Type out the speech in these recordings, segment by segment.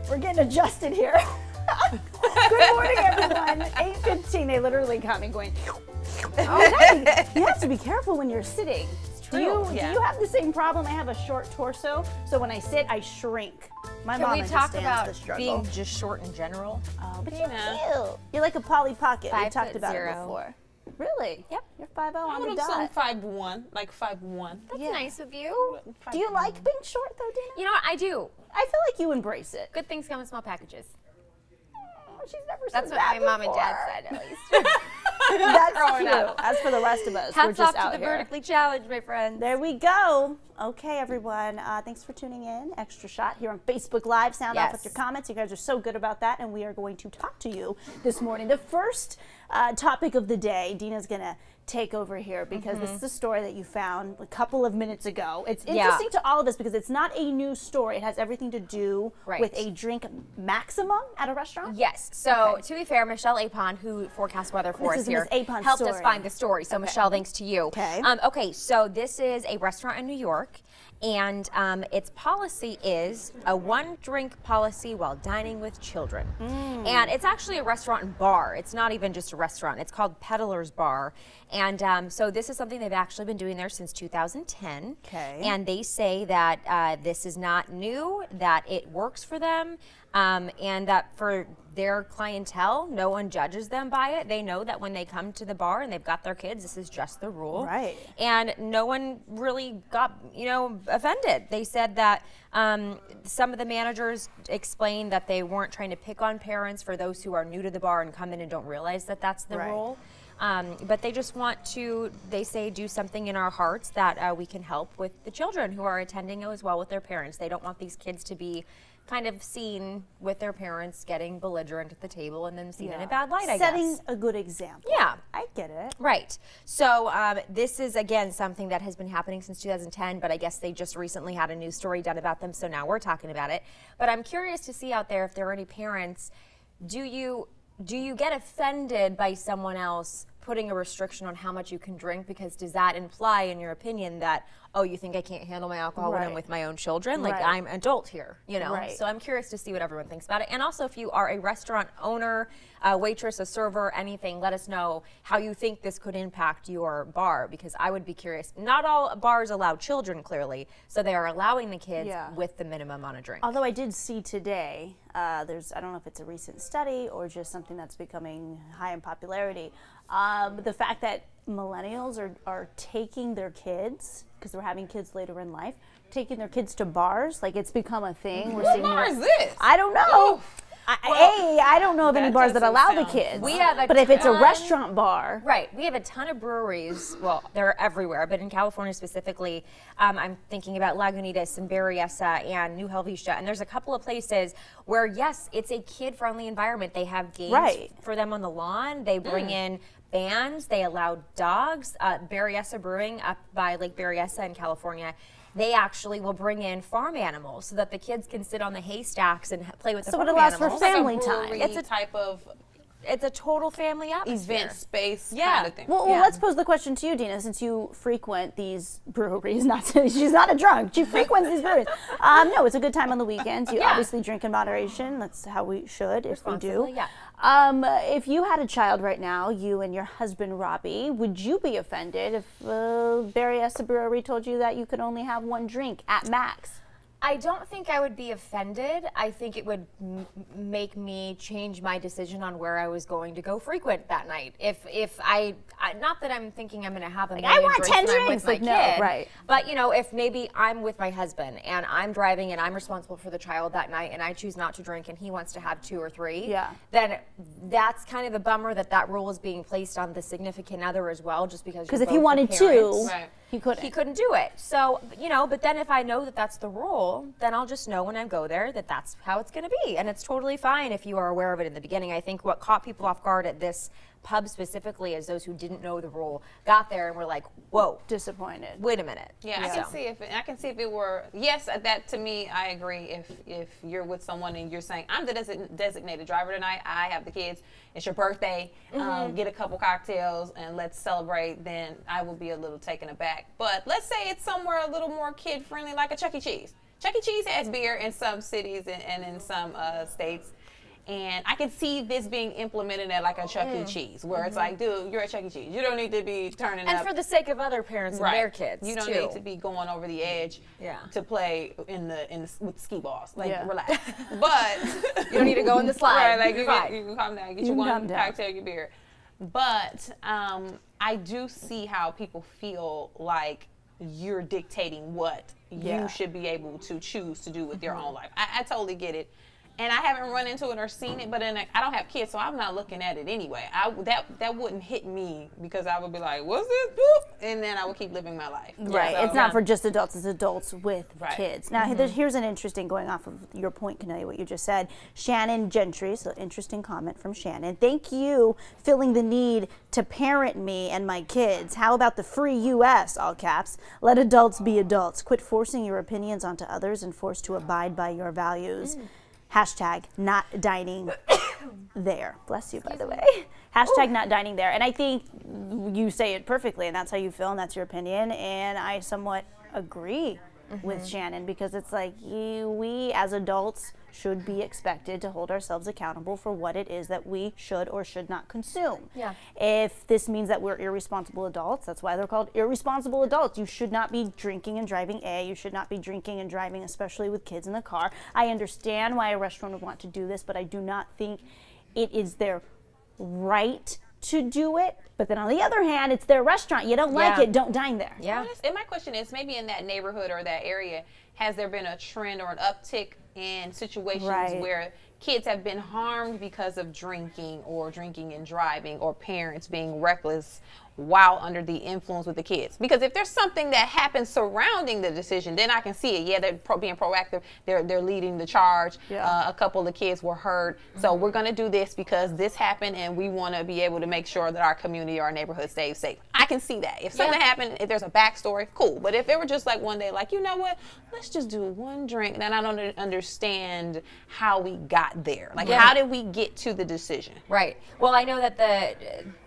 We're getting adjusted here. Good morning, everyone. 8:15. They literally got me going. Oh, you have to be careful when you're sitting. Do you have the same problem? I have a short torso, so when I sit, I shrink. My mom talk about the struggle. being just short in general? Oh, but you're cute. You're like a Polly Pocket. We talked about 5'0". it before. Really? Yep. You're 5'0" on the I'm dot. 5'1", like 5'1". That's nice of you. Do you like being short, though, Dina? You know what? I do. I feel like you embrace it. Good things come in small packages. Oh, she's never said That's what that my mom and dad said, at least. That's cute. As for the rest of us, we're Hats just off out to the here. vertically challenged, my friends. There we go. Okay, everyone. Thanks for tuning in. Extra Shot here on Facebook Live. Sound off with your comments. You guys are so good about that, and we are going to talk to you this morning. The first topic of the day, Dina's going to take over here because this is a story that you found a couple of minutes ago. It's interesting to all of us because it's not a new story. It has everything to do with a drink maximum at a restaurant. Yes. So to be fair, Michelle Apon, who forecasts weather for us here, helped us find the story. So Michelle, thanks to you. Okay. Okay. So this is a restaurant in New York, and its policy is a one-drink policy while dining with children. And it's actually a restaurant and bar. It's not even just a restaurant. It's called Peddler's Bar. And so this is something they've actually been doing there since 2010. Okay. And they say that this is not new, that it works for them, and that for their clientele, no one judges them by it. They know that when they come to the bar and they've got their kids, this is just the rule. Right. And no one really got, offended. They said that some of the managers explained that they weren't trying to pick on parents for those who are new to the bar and come in and don't realize that that's the rule. But they just want to, they say, do something in our hearts that we can help with the children who are attending as well with their parents. They don't want these kids to be kind of seen with their parents getting belligerent at the table and then seen in a bad light, I guess. Setting a good example. Yeah. I get it. Right. So this is, again, something that has been happening since 2010, but I guess they just recently had a news story done about them, so now we're talking about it. But I'm curious to see out there if there are any parents, do you get offended by someone else putting a restriction on how much you can drink? Because does that imply, in your opinion, that, oh, you think I can't handle my alcohol when I'm with my own children? Like, I'm an adult here, So I'm curious to see what everyone thinks about it. And also, if you are a restaurant owner, a waitress, a server, anything, let us know how you think this could impact your bar, because I would be curious. Not all bars allow children, clearly, so they are allowing the kids with the minimum on a drink. Although I did see today, I don't know if it's a recent study or just something that's becoming high in popularity, the fact that millennials are taking their kids, because we're having kids later in life, taking their kids to bars. Like, it's become a thing. What bar is this? I don't know. I don't know of any bars that allow the kids. But if it's a restaurant bar. Right. We have a ton of breweries. Well, they're everywhere, but in California specifically, I'm thinking about Lagunitas and Berryessa and New Helvetia. And there's a couple of places where, yes, it's a kid-friendly environment. They have games for them on the lawn. They bring in bands. They allow dogs. Berryessa Brewing up by Lake Berryessa in California, they actually will bring in farm animals so that the kids can sit on the haystacks and play with the farm animals. So it allows for family time. It's a type of it's a total family atmosphere. Event space kind of thing. Well, let's pose the question to you, Dina, since you frequent these breweries. She's not a drunk. She frequents these breweries. No, it's a good time on the weekends. You obviously drink in moderation. That's how we should, if we do. If you had a child right now, you and your husband, Robbie, would you be offended if Berryessa Brewery told you that you could only have one drink at max? I don't think I would be offended. I think it would make me change my decision on where I was going to go frequent that night. If I not that I'm thinking I'm going to have a million I want drinks 10 when I'm drinks. with my kid, right. But if maybe I'm with my husband and I'm driving and I'm responsible for the child that night and I choose not to drink and he wants to have 2 or 3, then that's kind of a bummer that rule is being placed on the significant other as well, just because if he wanted to, he couldn't do it. So but then if I know that that's the rule, then I'll just know when I go there that that's how it's going to be. And it's totally fine if you are aware of it in the beginning. I think what caught people off guard at this pub specifically is those who didn't know the rule got there and were like, whoa. Disappointed. Wait a minute. Yeah, I can see if it were, yes, that to me, I agree. If you're with someone and you're saying, I'm the designated driver tonight, I have the kids, it's your birthday, get a couple cocktails and let's celebrate, then I will be a little taken aback. But let's say it's somewhere a little more kid-friendly, like a Chuck E. Cheese. Chuck E. Cheese has beer in some cities and in some states. And I can see this being implemented at like a Chuck E. Cheese, where it's like, dude, you're at Chuck E. Cheese. You don't need to be turning up. And for the sake of other parents and their kids, you don't need to be going over the edge to play with skee balls. Like, relax. But you don't need to go in the slide. Right, like you can calm down, get you one cocktail, your beer. But I do see how people feel like you're dictating what you should be able to choose to do with your own life. I totally get it. And I haven't run into it or seen it, but I don't have kids, so I'm not looking at it anyway. That wouldn't hit me because I would be like, what's this? Boop, and then I would keep living my life. Right. So, it's not for just adults, it's adults with kids. Now, here's an interesting, going off of your point, Cornelia, what you just said. Shannon Gentry, so interesting comment from Shannon. Thank you feeling the need to parent me and my kids. How about the free U.S., all caps? Let adults be adults. Quit forcing your opinions onto others and forced to abide by your values. Hashtag not dining there. Bless you, by the way. Hashtag not dining there. And I think you say it perfectly, and that's how you feel, and that's your opinion. And I somewhat agree with Shannon, because it's like we as adults should be expected to hold ourselves accountable for what it is that we should or should not consume. Yeah. If this means that we're irresponsible adults, that's why they're called irresponsible adults. You should not be drinking and driving. You should not be drinking and driving, especially with kids in the car. I understand why a restaurant would want to do this, but I do not think it is their right to do it. But then on the other hand, it's their restaurant. You don't like it, don't dine there. Yeah. And my question is, maybe in that neighborhood or that area, has there been a trend or an uptick in situations where kids have been harmed because of drinking and driving, or parents being reckless while under the influence with the kids? Because if there's something that happens surrounding the decision, then I can see it. Yeah, they're being proactive. They're leading the charge. A couple of kids were hurt. So we're going to do this because this happened, and we want to be able to make sure that our community, our neighborhood stays safe. I can see that. If something happened, if there's a backstory, cool. But if it were just like one day, like, you know what, let's just do one drink, then I don't understand how we got there. Like, how did we get to the decision? Right. Well, I know that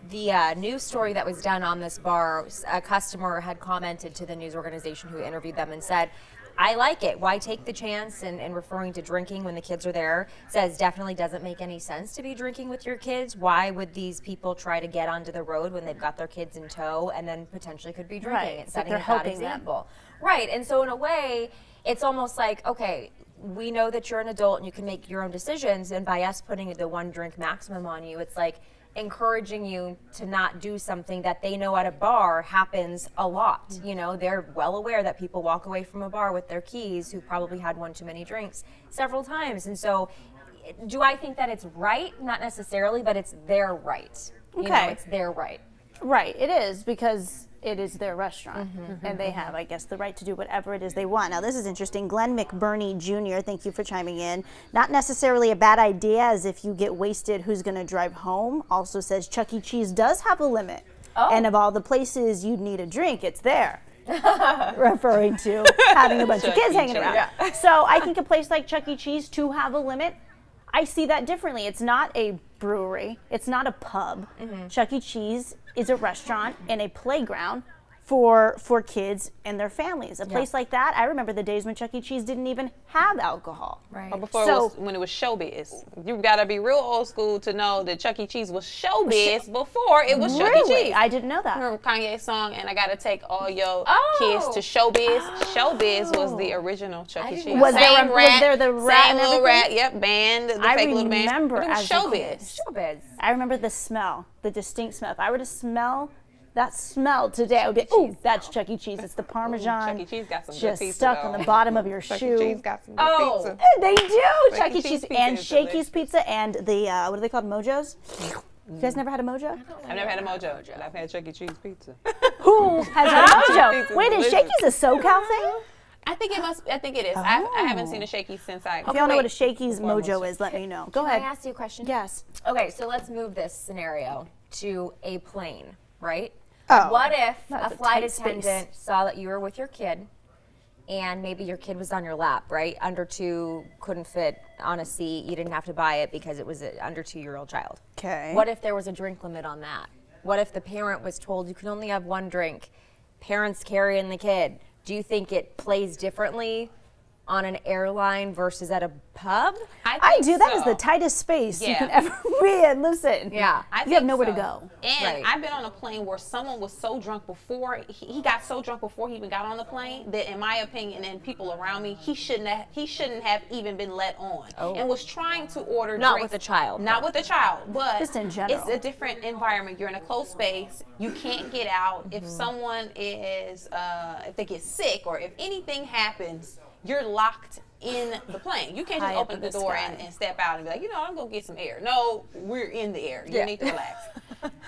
the news story that was done on this bar, a customer had commented to the news organization who interviewed them and said, I like it. Why take the chance? And referring to drinking when the kids are there, says definitely doesn't make any sense to be drinking with your kids. Why would these people try to get onto the road when they've got their kids in tow and then potentially could be drinking? It's setting a bad example. Right. And so in a way, it's almost like, okay, we know that you're an adult and you can make your own decisions, and by us putting the one drink maximum on you, it's like encouraging you to not do something that they know at a bar happens a lot. You know, they're well aware that people walk away from a bar with their keys who probably had one too many drinks several times. And so do I think that it's right? Not necessarily, but it's their right. You know, it's their right. Right, it is, because it is their restaurant, and they have, I guess, the right to do whatever it is they want. Now, this is interesting. Glenn McBurney Jr., thank you for chiming in. Not necessarily a bad idea, as if you get wasted, who's going to drive home? Also says Chuck E. Cheese does have a limit, and of all the places you'd need a drink, it's there. Referring to having a bunch of kids hanging around. So I think a place like Chuck E. Cheese to have a limit, I see that differently. It's not a brewery. It's not a pub. Chuck E. Cheese is a restaurant and a playground for kids and their families. A place like that, I remember the days when Chuck E. Cheese didn't even have alcohol. Or before, when it was showbiz. You gotta be real old school to know that Chuck E. Cheese was showbiz before it was Chuck E. Cheese. I didn't know that. Remember Kanye's song, and I gotta take all your kids to showbiz. Showbiz was the original Chuck E. Cheese. Was there the rat same little rat, band, the fake little band. I remember it was showbiz. I remember the smell, the distinct smell. If I were to smell that smell today, I would be, ooh, that's Chuck E. Cheese. It's the Parmesan. Chuck E. Cheese got some just good pizza, stuck on the bottom of your shoe. Chuck E. Cheese got some good pizza. They do. Chuck E. Cheese and Shakey's Pizza and the, what are they called, Mojos? You guys never had a Mojo? I've never had a Mojo, but I've had Chuck E. Cheese pizza. Who has had a Mojo? Wait, is Shakey's a SoCal thing? I think it must. I think it is. I haven't seen a Shakey's since I. If y'all know what a Shakey's Mojo is, let me know. Go ahead. Can I ask you a question? Yes. Okay, so let's move this scenario to a plane, right? Oh, what if a flight attendant saw that you were with your kid, and maybe your kid was on your lap, right? Under 2, couldn't fit on a seat. You didn't have to buy it because it was an under 2-year-old child. Okay. What if there was a drink limit on that? What if the parent was told you can only have one drink? Parents carrying the kid. Do you think it plays differently on an airline versus at a pub? I do. That is so. the tightest space you Yeah. can ever be in. Listen, Yeah. you have nowhere to go. And Right. I've been on a plane where someone was so drunk before, he got so drunk before he even got on the plane that, in my opinion, and people around me, he shouldn't have even been let on. And was trying to order Not drinks. with a child. Not with a child, but Just in general. it's a different environment. You're in a closed space. You can't get out. If someone is, if they get sick or if anything happens, you're locked in the plane. You can't High just up open in the the door sky. and step out and be like, I'm going to get some air. No, we're in the air. You Yeah. need to relax.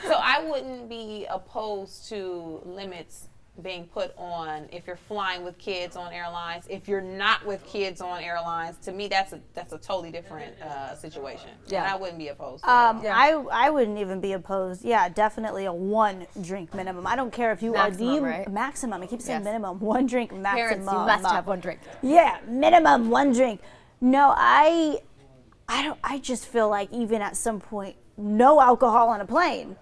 So I wouldn't be opposed to limits being put on if you're flying with kids on airlines. If you're not with kids on airlines, to me that's a totally different situation. Yeah. And I wouldn't be opposed to that. I wouldn't even be opposed. Yeah, definitely a 1 drink minimum. I don't care if you Maximum, are the right? maximum. I keep saying Yes. minimum. 1 drink maximum. Parents, you must have 1 drink. Yeah, minimum 1 drink. No, I just feel like even at some point, no alcohol on a plane.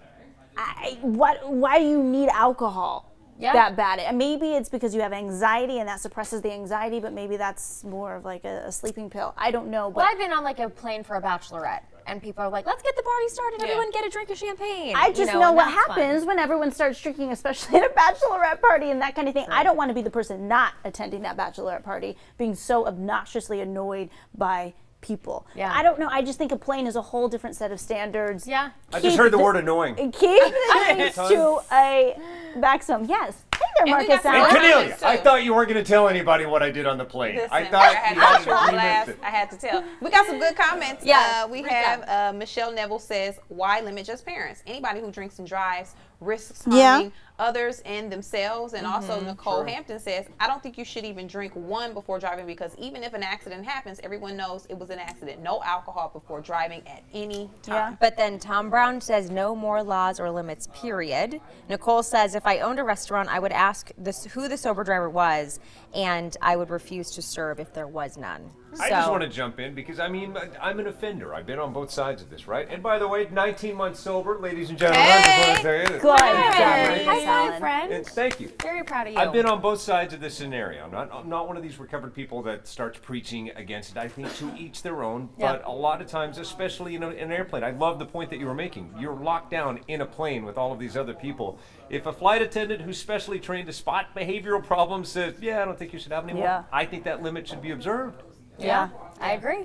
Why do you need alcohol that bad? And maybe it's because you have anxiety and that suppresses the anxiety, but maybe that's more of like a sleeping pill. I don't know. But Well, I've been on like a plane for a bachelorette, and people are like, let's get the party started. Yeah. Everyone get a drink of champagne. I just know and what that's fun. happens when everyone starts drinking, especially at a bachelorette party and that kind of thing. I don't want to be the person not attending that bachelorette party, being so obnoxiously annoyed by people. Yeah. I don't know. I just think a plane is a whole different set of standards. Yeah. I just heard the word annoying. Keep things to a maximum. Yes. Hey there, And we Marcus got some And Allen. Cornelia. Cornelia, I thought you weren't going to tell anybody what I did on the plane. Listen, I thought had we had to an agreement laugh. that- I had to tell. We got some good comments. Yeah, We read have Michelle Neville says, why limit just parents? Anybody who drinks and drives risks Yeah. harming others and themselves. And also Nicole Hampton says, I don't think you should even drink 1 before driving, because even if an accident happens, everyone knows it was an accident. No alcohol before driving at any time. But then Tom Brown says no more laws or limits, period. Nicole says, if I owned a restaurant, I would ask who the sober driver was, and I would refuse to serve if there was none. I just want to jump in because, I mean, I'm an offender. I've been on both sides of this, right? And by the way, 19 months sober, ladies and gentlemen. I just want to tell you this. Good job, Hey, Marcus high five, Allen. friend. And thank you. Very proud of you. I've been on both sides of this scenario. I'm not one of these recovered people that starts preaching against it. I think to each their own. Yeah. But a lot of times, especially in an airplane, I love the point that you were making. You're locked down in a plane with all of these other people. If a flight attendant who's specially trained to spot behavioral problems says, yeah, I don't think you should have any more, Yeah. I think that limit should be observed. Yeah, I agree.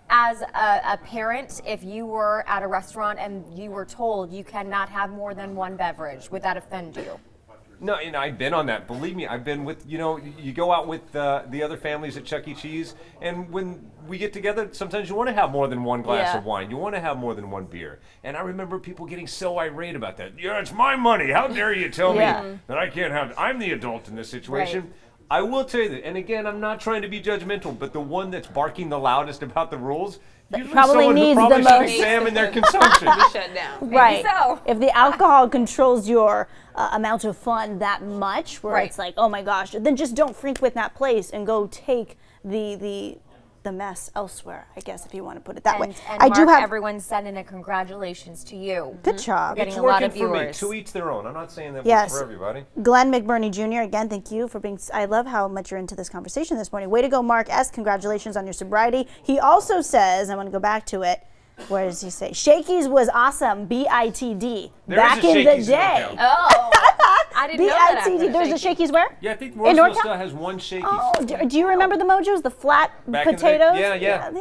As a parent, if you were at a restaurant and you were told you cannot have more than 1 beverage, would that offend you? No, and I've been on that. Believe me, I've been with, you go out with the other families at Chuck E. Cheese, and when we get together, sometimes you want to have more than 1 glass Yeah. of wine. You want to have more than 1 beer. And I remember people getting so irate about that. Yeah, it's my money. How dare you tell Yeah. me that I can't have, I'm the adult in this situation. I will tell you that, and again, I'm not trying to be judgmental, but the one that's barking the loudest about the rules, usually probably someone needs who probably the should most. examine their consumption. We shut down. Right. so. If the alcohol controls your amount of fun that much, where Right. it's like, oh my gosh, then just don't frequent that place and go take the mess elsewhere, I guess, if you want to put it that way. And I Mark, do have everyone sending a congratulations to you. good job. Getting It's a lot working of for me. viewers. To each their own. I'm not saying that Yes. works for everybody. Glenn McBurney Jr., again, thank you for being, I love how much you're into this conversation this morning. Way to go, Mark S. Congratulations on your sobriety. He also says, I want to go back to it, where does he say? Shakey's was awesome, B-I-T-D, There back is a in the Shakey's in day. town. Oh, I didn't know that. B-I-T-D, after there's a Shakey's where? Yeah, I think In Roseville Northtown? still has 1 Shakey's. Oh, do you remember the Mojos, the flat Back in the day? potatoes? Yeah.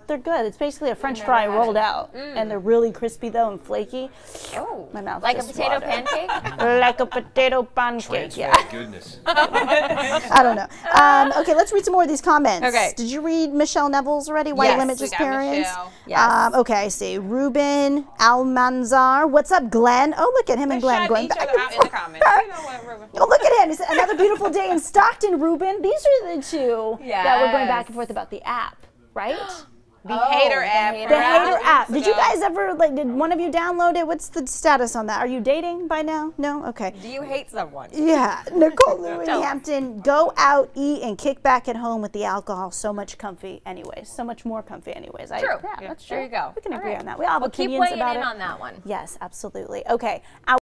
They're good. It's basically a French fry rolled out, and they're really crispy though and flaky. Oh, My mouth like a just potato watered. pancake? Like a potato pancake. Transfat Yeah, goodness. I don't know. Okay, let's read some more of these comments. Okay. Did you read Michelle Neville's already? Why Yes, limit we just got parents? Michelle. Yes. Okay, I see. Ruben Almanzar. What's up, Glenn? Oh, look at him and Let's Glenn shout going each back other and out in the forth. comments. You know what, Ruben? Oh, look at him. It's another beautiful day in Stockton, Ruben. These are the two that were going back Yes. and forth about the app, right? The hater app. hater The app. hater app. Did you ago. guys ever, did one of you download it? What's the status on that? Are you dating by now? No? Okay. Do you hate someone? Yeah. Nicole Louis Don't. Hampton, go out, eat, and kick back at home with the alcohol. So much comfy anyways. So much more comfy anyways. True. Yeah, that's true. There you go. We can All agree right. on that. We all have Well, keep opinions weighing about in it. on that one. Yes, absolutely. Okay.